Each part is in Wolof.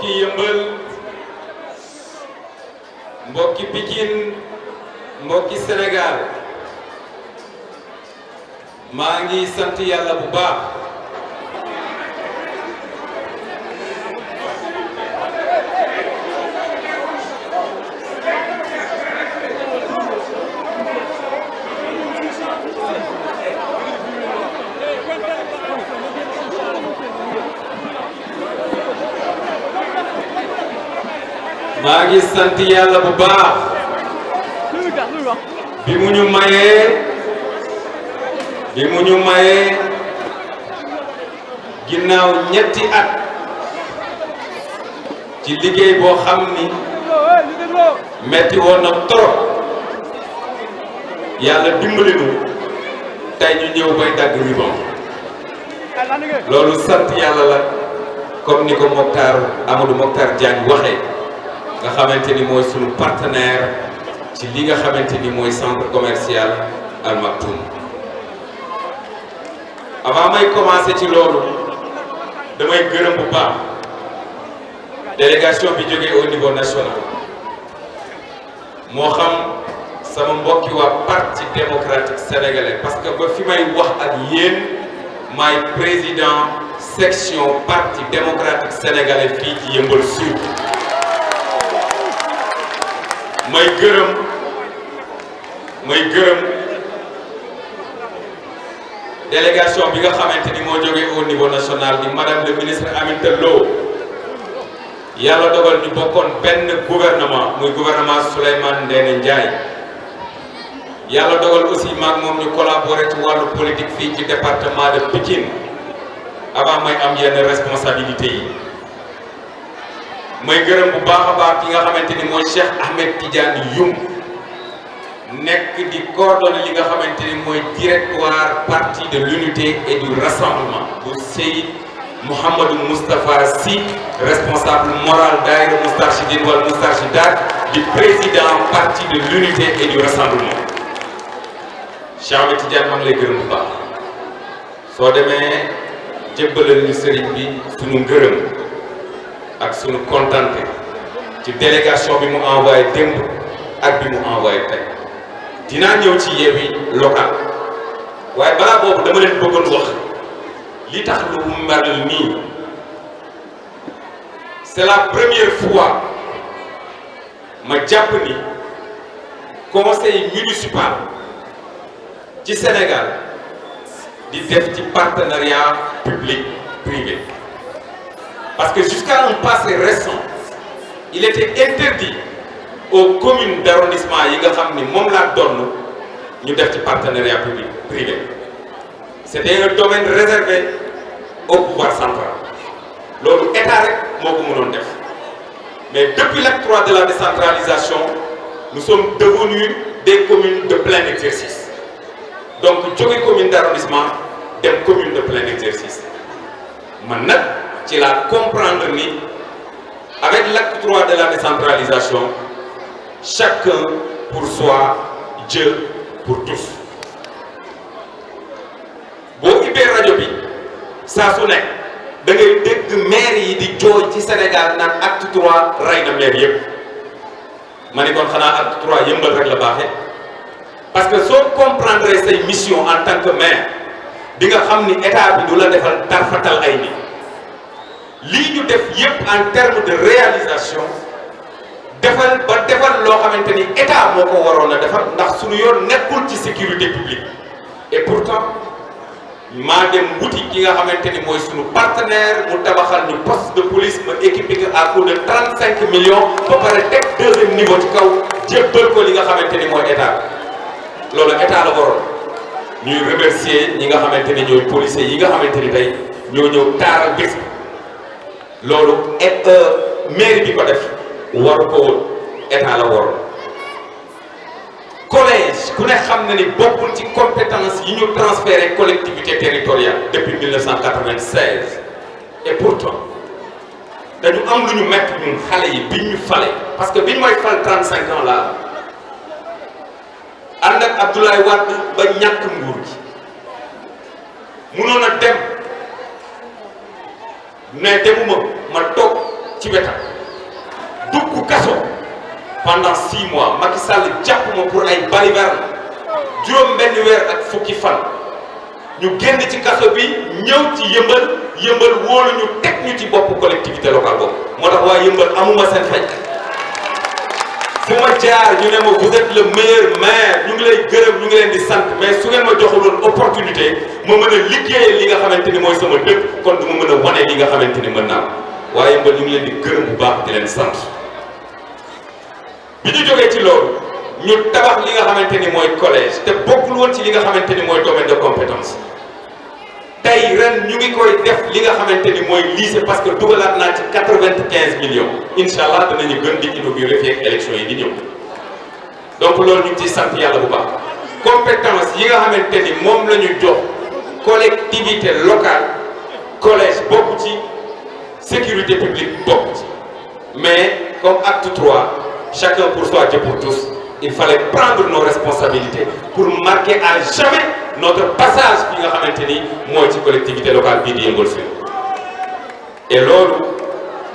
mbokki Yeumbeul mbokki Pikine mbokki Sénégal maa ngi sant yàlla bu baax maa ngi sant yàlla bu baax bi mu ñu mayee ginnaaw ñetti at ci liggéey boo xam ni metti woon na trop yàlla dimbali nu tey ñu ñëw bay dagg ribon loolu sant yàlla la comme ni ko Amadou Mokhtar Diagne waxee nga xamante ni mooy sunu partenaire ci li nga xamante ni mooy centre commercial Al Maktoum. avant may commencer ci loolu damay gërëm bu baax délégation bi jógee au niveau national moo xam sama mbokki waa parti démocratique sénégalais parce que ba fi may wax ak yéen maay président section parti démocratique sénégalais fii ci Yeumbeul Sud. may gërëm délégation bi nga xamante ni moo jógee au niveau national di madame le ministre Aminata Lo yàlla dogal ñu bokkoon benn gouvernement muy gouvernement Souleymane Ndéné Ndiaye yàlla dogal aussi maag moom ñu collaborer ci wàllu politique fii ci département de Pikine avant may am yenn responsabilités yi may gërëm bu baax a baax ki nga xamante ni mooy Cheikh Ahmed Tidiane Youm nekk di coordonner li nga xamante ni mooy directoire parti de l'unité et du rassemblement bu Seyd Mouhamadou Moustapha Sy responsable moral daayira Moustarchidine wala Moustarchidat di président parti de l'unité et du rassemblement Cheikh Ahmed Tidiane maa ngi lay gërëm bu baax soo demee jébbalal ñu sëriñ bi suñu ngërëm ak sunu kontante ci délégation bi mu envoyé démb ak bi mu envoyé tey dinaa ñëw ci Yewwi local waaye balaa boobu dama leen bëggoon wax li tax lu mel nii c'est la première fois ma jàpp ni conseil municipal ci Sénégal di def ci partenariat public privé. Parce que jusqu'à un passé récent, il était interdit aux communes d'arrondissement yi nga xam ni moom laa donn ñu def ci partenariat public privé. C'était un domaine réservé au pouvoir central. loolu état rek moo ko mënoon def. Mais depuis l'acte 3 de la décentralisation, nous sommes devenus des communes de plein exercice. Donc jóge commune d'arrondissement dem commune de plein exercice. Man nag ci la comprendre ni avec l'acte 3 de la décentralisation chacun pour soi Dieu pour tous boo ubbee rajo bi saa su nekk da ngay dégg maire yi di jooy ci Sénégal naan acte 3 rey na maire yëpp ma ne kon xanaa acte 3 Yeumbeul rek la baaxee parce que soo comprendre say mission en tant que maire di nga xam ni état bi du la defal tarfatal ay nit lii ñu def yépp en termes de réalisation defal loo xamante ni état moo ko waroon a defal ndax suñu yoon nekkul ci sécurité publique et pourtant maa dem wuti ki nga xamante ni mooy suñu partenaire mu tabaxal ñu poste de police ma équipé ko à coût de 35 millions ba pare teg deuxième niveau ci kaw jébbal ko li nga xamante ni mooy état loolu état la waroon ñuy remercier ñi nga xamante ni ñooy policiers yi nga xamante ni tey ñoo ñëw taaral bés loolu mairie bi ko def waru ko woon état la waroon collège ku ne xam na ni bokkul ci compétence yi ñu transféré collectivité territoriale depuis 1996 et pourtant dañu am lu ñu métti ñun xale yi biñ ñu fale parce que biñ may fal 35 ans là ànd ak Abdoulaye Wade ba ñàkk nguur gi mënoon a dem mais demuma ma toog ci wetam dugg kaso pendant 6 mois Macky Sall jàpp ma pour ay balivernes juróom benn weer ak fukki fan ñu génn ci kaso bi ñëw ci yëmbal wóolu ñu teg ñu ci bopp collectivité locale boobu moo tax waa yëmbal amuma seen fay fu ma jaar ñu ne ma vous êtes le meilleur maire ñu ngi lay gërëm ñu ngi leen di sant mais su ngeen ma joxuloon opportunité ma mën a liggéeyal li nga xamante ni mooy sama dëkk kon du ma mën a wane li nga xamante ni mën naa waaye yëmbal ñu ngi leen di gërëm bu baax di leen sant bi ñu jógee ci loolu ñu tabax li nga xamante ni mooy collège te bokkul woon ci li nga xamante ni mooy domaine de compétence tey ren ñu ngi koy def li nga xamante ni mooy lycée parce que dugalaat naa ci 95 millions incha allah danañu gën di inaugurer fii ak élection yi di ñëw donc loolu ñu ngi ciy sant yàlla bu baax compétence yi nga xamante ni moom la ñu jox collectivité locale collège bokk ci sécurité publique bokk ci mais comme acte 3 chacun pour soi Dieu pour tous il fallait prendre nos responsabilités pour marquer à jamais notre passage bi nga xamante ni mooy ci collectivité locale bii di Yeumbeul Sud et loolu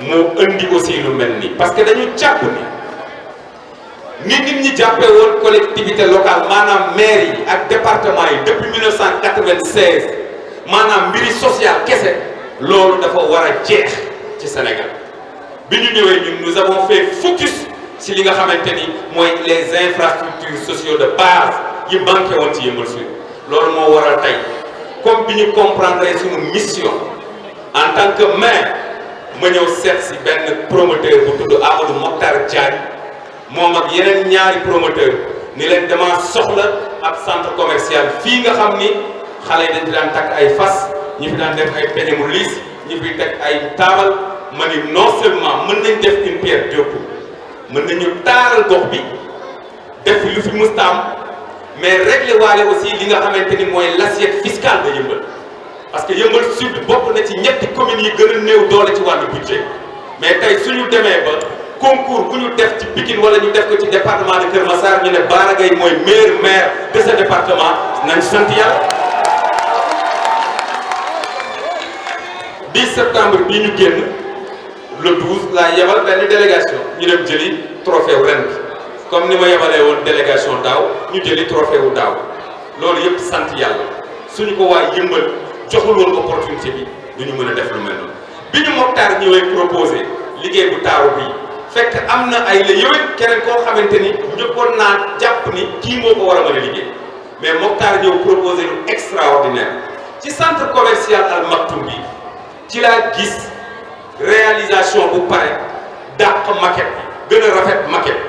moo indi aussi lu mel nii parce que dañu jàpp ni nit ñi jàppee woon collectivité locale maanaam maire yi ak département yi depuis 1996 maanaam mbiri social kese loolu dafa war a jeex ci Sénégal bi ñu ñëwee ñun nous avons fait focus si li nga xamante ni mooy les infrastructures sociaux de base yi manqué woon ci Yeumbeul Sud loolu moo waral tey comme bi ñu comprendre suñu mission en tant que maire ma ñëw seet si benn promoteur bu tudd Amadou Mokhtar Diagne moom ak yeneen ñaari promoteur ni leen dama soxla ab centre commercial fii nga xam ni xale yi dañ fi daan takk ay fas ñi fi daan def ay peñe mu liis ñi fi teg ay taabal ma ni non seulement mën nañ def une pierre deux coups mën nañu taaral gox bi def lu fi mustaam mais régler waale aussi li nga xamante ni mooy l'assiette fiscale de Yeumbeul parce que Yeumbeul Sud bokk na ci ñetti communes yi gën a néew doole ci wàllu budget mais tey suñu demee ba concours bu ñu def ci Pikine wala ñu def ko ci département de Kër Massar ñu ne Bara Gaye mooy meilleur maire de ce département nañ sant yàlla 10 septembre bii ñu génn le 12 laa yebal benn délégation ñu dem jëli trophée wu ren bi comme ni ma yebalee woon délégation daaw ñu jëli trophée wu daaw loolu yëpp sant yàlla suñu ko waa Yeumbeul joxul woon opportunité bi du ñu mën a def lu mel noonu bi ñu Mokhtar ñëwee proposé liggéey bu taaru bii fekk am na ay la yëwén keneen koo xamante ni njëkkoon naa jàpp ni kii moo ko war a mën a liggéey mais Mokhtar ñëw proposé lu extraordinaire ci centre commercial Al Maktoum bi ci laa gis réalisation bu pare dàq maquette bi gën a rafet maquette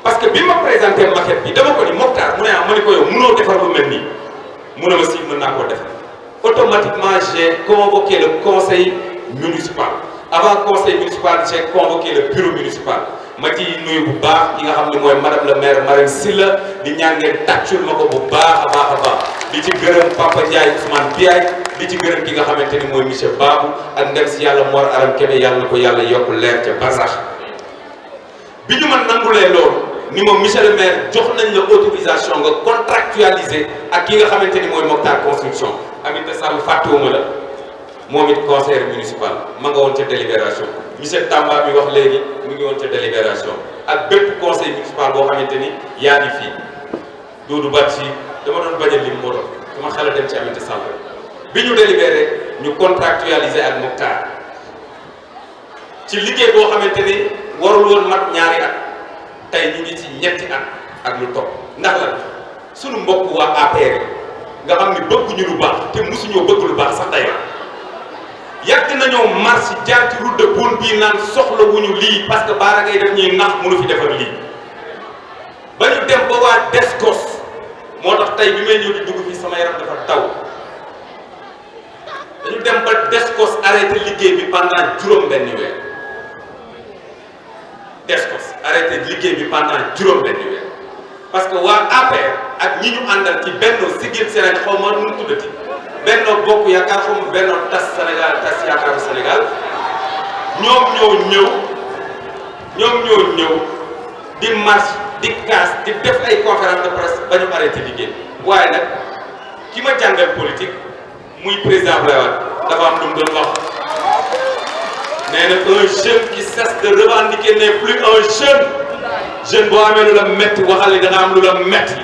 parce que bi ma présenté maquette bi dama ko ni Mokhtar mu ne ah ma ne ko yow mënoo defar lu mel nii mu ne ma si mën naa koo defar automatiquement j'ai convoqué le conseil municipal avant conseil municipal j'ai convoqué le bureau municipal ma ci nuyu bu baax yi nga xam ne mooy madame le maire Marème Sylla di ñaan ngeen tàccul ma ko bu baax a baax di ci gërëm Papa Ndiaye Ousmane Biaye di ci gërëm ki nga xamante ni mooy monsieur Babou ak ndem si yàlla Mor Aram Kébé yàlla na ko yàlla yokk leer ca Barsax bi ñu mën nangulee loolu ni ma monsieur le maire jox nañ la autorisation nga contractualiser ak ki nga xamante ni mooy Mokhtar construction Aminata Sall fàttewuma la moom it conseiller municipal ma nga woon ca délibération monsieur Tamba mi wax léegi mu ngi woon ca délibération ak bépp conseil municipal boo xamante ni yaa ngi fii Doudou Badji dama doon bañ a lim moo doon dama xel a dem ci Aminata Sall bi ñu délibéré ñu contractualiser ak Mokhtar ci liggéey boo xamante ni warul woon mat ñaari at tey ñu ngi ci ñetti at ak lu topp ndax la suñu mbokk waa APR nga xam ni bëgguñu lu baax te mosuñoo bëgg lu baax sax d'ailleurs yàgg nañoo marche jaar ci route de Boune bii naan soxla wuñu lii parce que Bara Gaye def ñuy nax mënu fi defar lii ba ñu dem ba waa Descos moo tax tey bi may ñëw di dugg fii sama yaram dafa taw dañu dem ba Descos arrêté liggéey bi pendant juróom-benni weer Descos arrêté liggéey bi pendant juróom-benni weer parce que waa APR ak ñi ñu àndal ci Benno Siggil Sénégal xaw ma nu mu tuddati Benno Bokk Yaakaar xaw ma Benno Tas Sénégal Tas Yaakaaru Sénégal ñoom ñoo ñëw di marche di casse di def ay conférence de presse ba ñu arrêté liggéey waaye nag ki ma jàngal politique muy président Abdoulaye Wade dafa am lu mu doon wax nee na un jeune qui cesse de revendiquer n'est plus un jeune boo amee lu la métti waxal ni da nga am lu la métti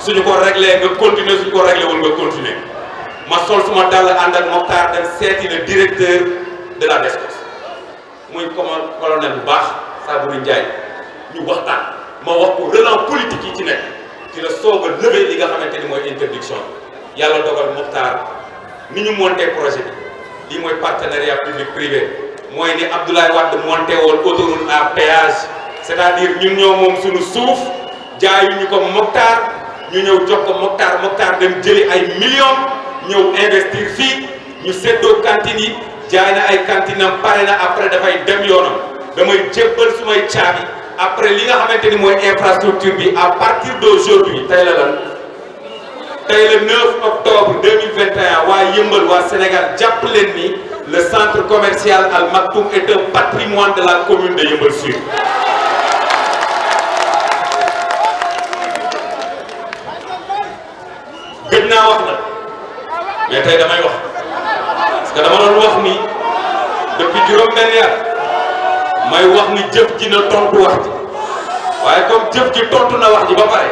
suñu ko réglé nga continuer suñu ko réglé wul nga continuer ma sol suma dàll ànd ak Mokhtar dem seeti le directeur de la DSCOS muy colonel bu baax Sabouri Ndiaye ñu waxtaan ma wax ko relance politique yi ci nekk ci la soog a lever li nga xamante ni mooy interdiction yàlla dogal Mokhtar ni ñu monté projet bi lii mooy partenariat public privé mooy ni Abdoulaye Wade monté woon autoroute à péage c'est-à-dire ñun ñoo moom suñu suuf jaayuñu ko Mokhtar ñu ñëw jox ko Mokhtar dem jëli ay millions ñëw investir fii ñu séddoo cantines yi jaay na ay cantines am pare na après dafay dem yoonam damay jébbal sumay caabi après li nga xamante ni mooy infrastructure bi à partir d'aujourd'hui tey la lan tey le 9 octobre 2021 waa Yëmbal waa Sénégal jàpp leen ni le centre commercial Al Maktoum est un patrimoine de la commune de Yeumbeul Sud. gëj naa wax nag mais tey damay wax parce que dama doon wax ni depuis juróom-benni at may wax ni jëf ji na tontu wax ji waaye comme jëf ji tontu na wax ji ba pare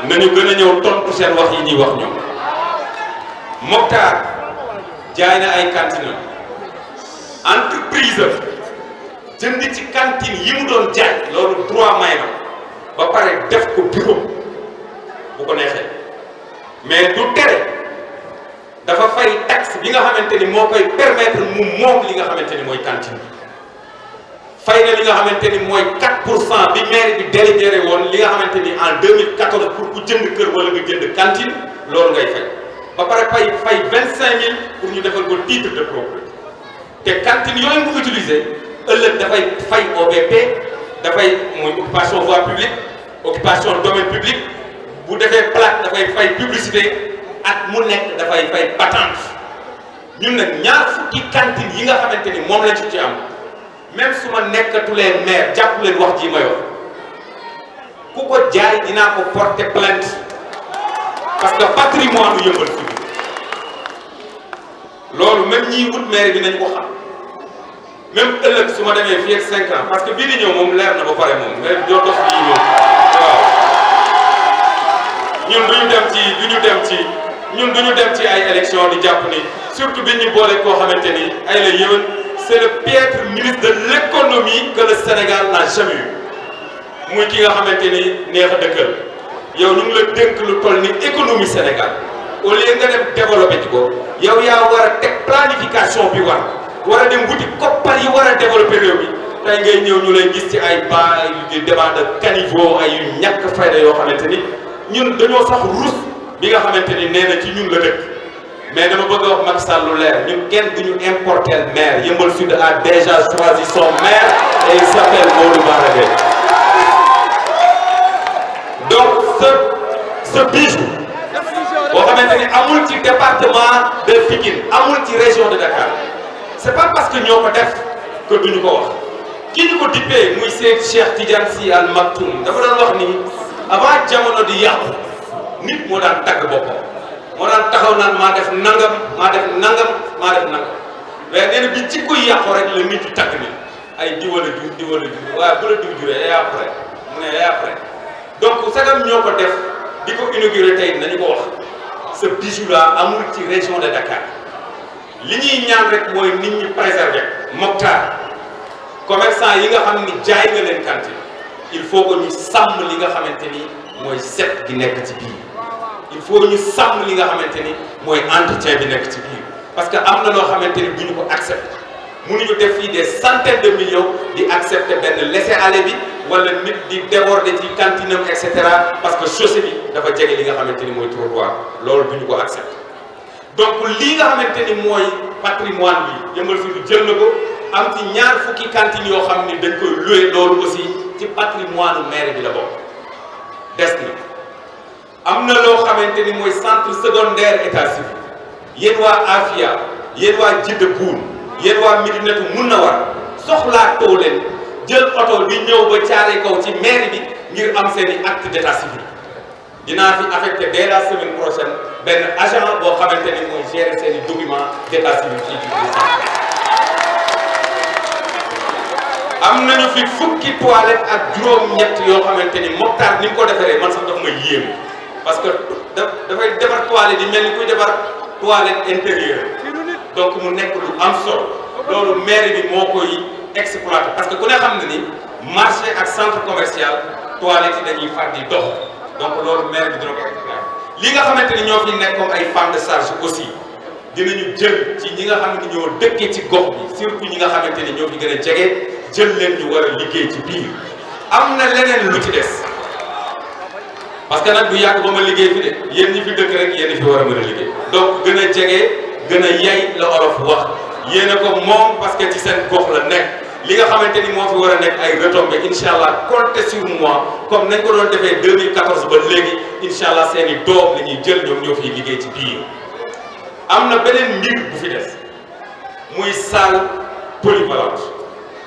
nañu gën a ñëw tontu seen wax yi ñuy wax ñoom. Mokhtar jaay na ay cantine entreprise jënd ci cantine yi mu doon jaay loolu droit may na ba pare def ko bureau bu ko neexee mais du tere dafa fay taxe bi nga xamante ni moo koy permettre mu moom li nga xamante ni mooy cantine fay na li nga xamante ni mooy 4% bi maire bi délibéré woon li nga xamante ni en 2014 pour ku jënd kër wala nga jënd cantine loolu ngay fay ba pare fay 25000 pour ñu defal ko titre de propriété te cantine yooyu mu utilisé ëllëg dafay fay OBP dafay mooy occupation voie publique occupation domaine public bu defee plaque dafay fay publicité at mu nekk dafay fay patente ñun nag ñaar fukki cantine yi nga xamante ni moom lañ ci am même su ma nekkatulee maire jàpp leen wax ji ma yor ku ko jaay dinaa ko porter plainte parce que patrimoine u Yeumbeul Sud loolu même ñiy wut maire bi nañ ko xam même ëllëg su ma demee fii ak 5 ans parce que bii di ñëw moom leer na ba pare moom mais doo dox yi ñëw waaw ñun duñu dem ci ay élection di jàpp ni surtout bi ñu boole koo xamante ni ay la yéwén c'est le piètre ministre de l'économie que le Sénégal n'a jamais eu muy ki nga xamante ni neex a dëkkal yow ñu ngi la dénk lu toll ni économie Sénégal au lieu nga dem développé ci ko yow yaa war a teg planification bi war a dem wuti koppar yi war a développé réew mi tey ngay ñëw ñu lay gis ci ay ba yu débat de caniveau ay yu ñàkk fayda yoo xamante ni ñun dañoo sax rus bi nga xamante ni nee na ci ñun la dëkk mais dama bëgg a wax Macky Sall lu leer ñun kenn duñu importer maire Yeumbeul Sud a déjà choisi son maire et il s'appelle Modou Bara Gueye donc ce bijou boo xamante ni amul ci département de Pikine amul ci région de Dakar c'est pas parce que ñoo ko def que duñu ko wax ki ñu ko dippee muy Seyd Cheikh Tidiane Sy Al Maktoum dafa doon wax ni avant jamono di yàqu nit moo daan tagg boppam moo daan taxaw naan maa def nangam mais nee na bi ci koy yàqu rek la nit di tagg ni ay diwala jur waaye bu la diw juree et après mu ne et après donc sagam ñoo ko def di ko inauguré tey nañu ko wax ce bijou là amul ci région de Dakar li ñuy ñaan rek mooy nit ñi préserver Mokhtar commerçant yi nga xam ni jaay nga leen cantine il faut que ñu sàmm li nga xamante ni mooy set gi nekk ci biir il faut ñu sàmm li nga xamante ni mooy entretien bi nekk ci biir parce que am na loo xamante ni duñu ko accepter mënuñu def fii des centaines de millions di accepter benn laisser-aller bi wala nit di déborder ci cantine am et cetera parce que chaussée bi dafa jege li nga xamante ni mooy trottoir loolu duñu ko accepter donc lii nga xamante ni mooy patrimoine bi Yeumbeul Sud jël na ko am ci ñaar fukki cantines yoo xam ni dañ koy louer loolu aussi ci patrimoine maire bi la bokk des na am na loo xamante ni mooy centre secondaire état civil yéen waa Afia yéen waa Djidda Boune yéen waa Médinatoul Mounawwar soxlaa too leen jël oto di ñëw ba caare kaw ci maire bi ngir am seen i acte d'état civil dinaa fi affecté dès la semaine prochaine benn agent boo xamante ni mooy gérer seen i documents d'état civil fii ci am nañu fi fukki toilette ak juróom-ñett yoo xamante ni Mokhtar ni mu ko defaree man sax dafa ma yéem parce que dafay defar toilette yi mel ni kuy defar toilette intérieure donc mu nekk lu am solo loolu mairie bi moo koy exploité parce que ku ne xam na ni marché ak centre commercial toilette yi dañuy far di dox donc loolu maire bi dina ko exploité li nga xamante ni ñoo fi nekk comme ay femmes de charge aussi dinañu jël ci ñi nga xam ne ñoo dëkkee ci gox bi surtout ñi nga xamante ni ñoo fi gën a jege jël leen ñu war a liggéey ci biir am na leneen lu ci des parce que nag du yàgg ba ma liggéey fi de yéen ñi fi dëkk rek yéen fi war a mën a liggéey donc gën a jege gën a yay la olof wax yéen a ko moom parce que ci seen gox la nekk li nga xamante ni moo fi war a nekk ay retombées incha allah comptez sur moi comme nañ ko doon defee 2014 ba léegi incha allah seen i doom la ñuy jël ñoom ñoo fiy liggéey ci biir. am na beneen mbir bu fi des muy salle polyvalente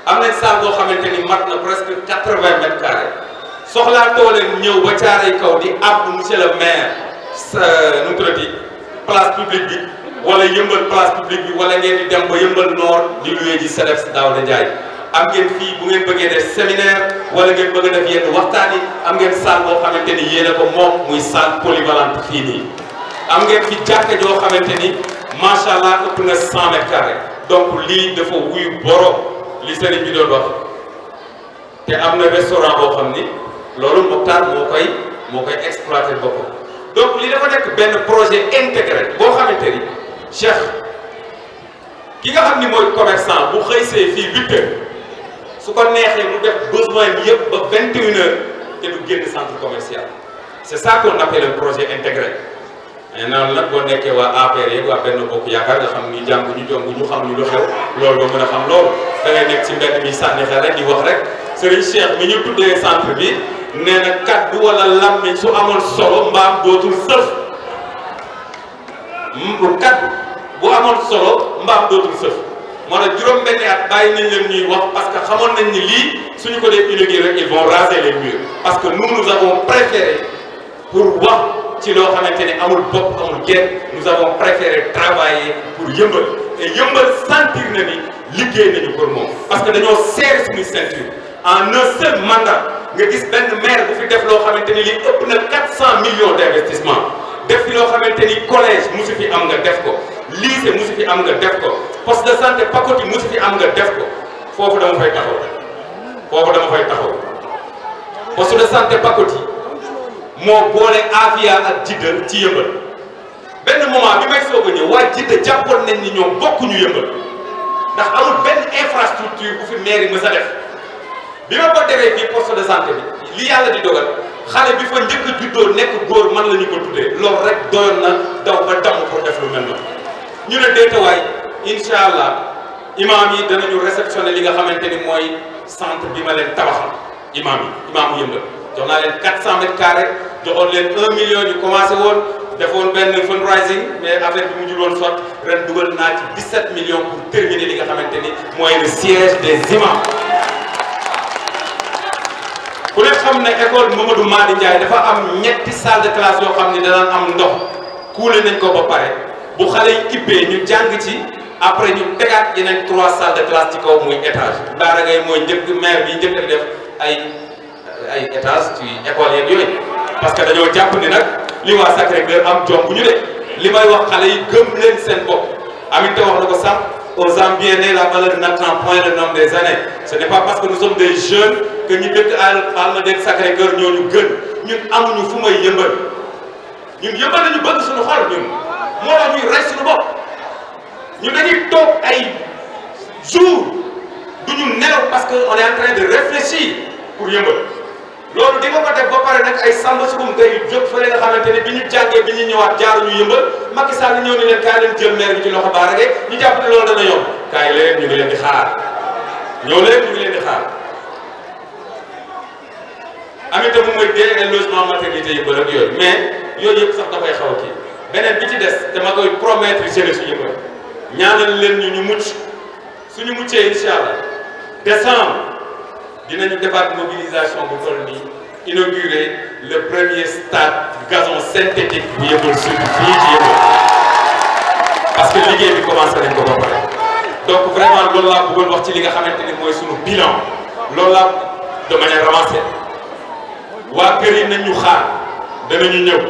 am nañ salle boo xamante ni mat na presque 80 mètres carrés soxlaatoo leen ñëw ba caaray kaw di àbb monsieur le maire nu mu tuddati place publique bi wala yëmbal place publique bi wala ngeen di dem ba yëmbal nord di loué ji CEDEPS Daouda Ndiaye am ngeen fii bu ngeen bëggee def séminaire wala ngeen bëgg a def yenn waxtaan yi am ngeen salle boo xamante ni yéen a ko moom muy salle polyvalente fii nii. am ngeen fi jàkka joo xamante ni macha allah ëpp na 100 mètres carrés donc lii dafa wuyu borom li sëriñ bi doon wax te am na restaurant boo xam ni loolu Mokhtar moo koy exploité boppam donc lii dafa nekk benn projet intégré boo xamante ni Cheikh ki nga xam ni mooy commerçant bu xëy see fii 8 heures su ko neexee mu def besoin bi yëpp ba 21 heures te du génn centre commercial c'est ça qu'on appelle un projet intégré. mais noonu nag boo nekkee waa APR yeeg waa Benno Bokk Yaakaar nga xam ni jàng ñu xam ñu lu xew loolu doo mën a xam loolu da ngay nekk ci mbedd mi sànni xel rek di wax rek Serigne Cheikh mi ñu tuddee centre bi nee na kaddu wala lammiñ su amoon solo mbaam dootul sëf kaddu bu amoon solo mbaam dootul sëf moo tax juróom-benni at bàyyi nañ leen ñuy wax parce que xamoon nañ ni lii suñu ko dee inauguré rek ils vont raser les murs parce que nous avons préféré pour wax. ci loo xamante ni amul bopp amul genn nous avons préféré travailler pour yëmbal et yëmbal sentir na ni liggéey nañu pour moom parce que dañoo serré suñu ceinture en un seul mandat nga gis benn maire bu fi def loo xamante ni li ëpp na 400 millions d'investissement def fi loo xamante ni collège musu fi am nga def ko lycée musu fi am nga def ko poste de santé Pakoti musu fi am nga def ko foofu dama fay taxaw poste de santé Pakoti moo boole Afia ak Jidda ci yëmbal benn moment bi may soog a ñëw waa Jidda jàppoon nañ ni ñoom bokkuñu yëmbal ndax amul benn infrastructure bu fi mairie mës a def bi ma ko defee fii poste de santé bi li yàlla di dogal xale bi fa njëkk a juddoo nekk góor man la ñu ko tuddee loolu rek doyoon na daw ba damm pour def lu mel noonu ñu ne déetawaay incha allah imam yi danañu réceptionné li nga xamante ni mooy centre bi ma leen tabaxal imaamu yëmbal jox naa leen 400 mètres carrés joxoon leen 1 million ñu commencé woon defoon benn fundraising mais affaire bi mu jul woon sot ren dugal naa ci 17 millions pour terminer li nga xamante ni mooy le siège des imams. ku ne xam ne école Mamadou Madi Ndiaye dafa am ñetti salle de classe yoo xam ni danaan am ndox kuule nañ ko ba pare bu xale yi ibbee ñu jàng ci après ñu tegaat yeneen 3 salles de classe ci kaw muy étage daara ngay mooy njëkk maire bi njëkk a def ay étage ci école yeeg yooyu parce que dañoo jàpp ni nag li waa Sacré-Cœur am jom bu ñu de li may wax xale yi gëm leen seen bopp Aminata wax na ko sànq aux hommes bien nés la valeur n'attend point le nombre des années ce n'est pas parce que nous sommes des jeunes que ñu dëkk Almadies Sacré-Cœur ñooñu gën ñun amuñu fu may yëmbal ñun yëmbal nañu bëgg suñu xol ñun moo tax ñuy rey suñu bopp ñun dañuy toog ay jours duñu nelaw parce que on est en train de réfléchir pour yëmbal loolu di nga ko def ba pare nag ay samba sukum tey jóg fële nga xamante ne bi ñu jàngee bi ñu ñëwaat jaaruñu yëmbal Macky Sall ñëw ni leen kaay leen jël maire bi ci loxo baarage ñu jàpp ne loolu dana yomb kaay leen ñu ngi leen di xaar ñëw leen ñu ngi leen di xaar amita mu mooy dee ay logement maternité yëmbal ak yooyu mais yooyu yëpp sax dafay xaw a kii beneen bi ci des te ma koy promettre jeunesse su yëmbal ñaanal leen ñu mucc suñu muccee incha allah décembre dinañu defaat mobilisation bu toll nii inaugurer le premier stade gazon synthétique bu Yeumbeul Sud fii ci Yeumbeul parce que liggéey bi commencé nañ ko ba pare donc vraiment loolu laa bëggoon wax ci li nga xamante ni mooy sunu bilan loolu la de manière ramassée waa kër yi nañ ñu xaar danañu ñëw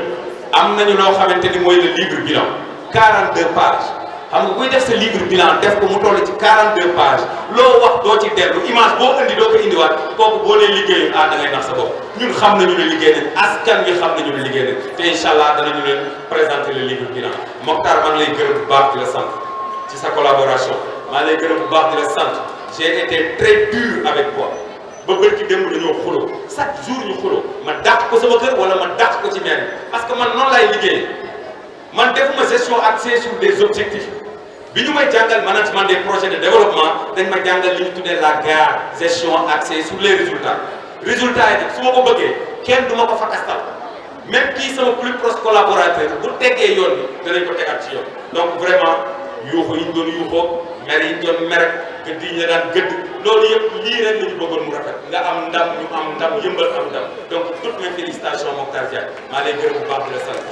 am nañu loo xamante ni mooy le livre bilan 42 pages xam nga kuy def sa livre bilan def ko mu toll ci 42 pages loo wax doo ci dellu image boo indi doo ko indiwaat kooku boo nee liggéeyu da ngay nax sa bopp ñun xam nañu ne liggéey nañ askan wi xam nañu ne liggéey nañ te incha allah danañu leen présenter le livre bilan Mokhtar maa ngi lay gërëm bu baax di la sant ci sa collaboration maa ngi lay gërëm bu baax di la sant j'ai été très dur avec toi ba bërki démb dañoo xuloo chaque jour ñu xuloo ma dàq ko sama kër wala ma dàq ko ci maire parce que man noonu laay liggéeyee man defuma gestion axée sur des objectifs bi ñu may jàngal management des projets de développement dañ ma jàngal li ñu tuddee la gare gestion axée sur les résultats résultats yi su ma ko bëggee kenn du ma ko fakastal même kii sama plus proche collaborateur bu teggee yoon bi danañ ko tegaat ci yoon donc vraiment yuuxu yi ñu doon yuuxoo mer yi ñu doon mer gëdd yi ñu daan gëdd loolu yëpp lii rek la ñu bëggoon mu rafet nga am ndam ñu am ndam yëmbal am ndam donc toutes mes félicitations Mokhtar Diagne maa lay gërëm bu baax di la sant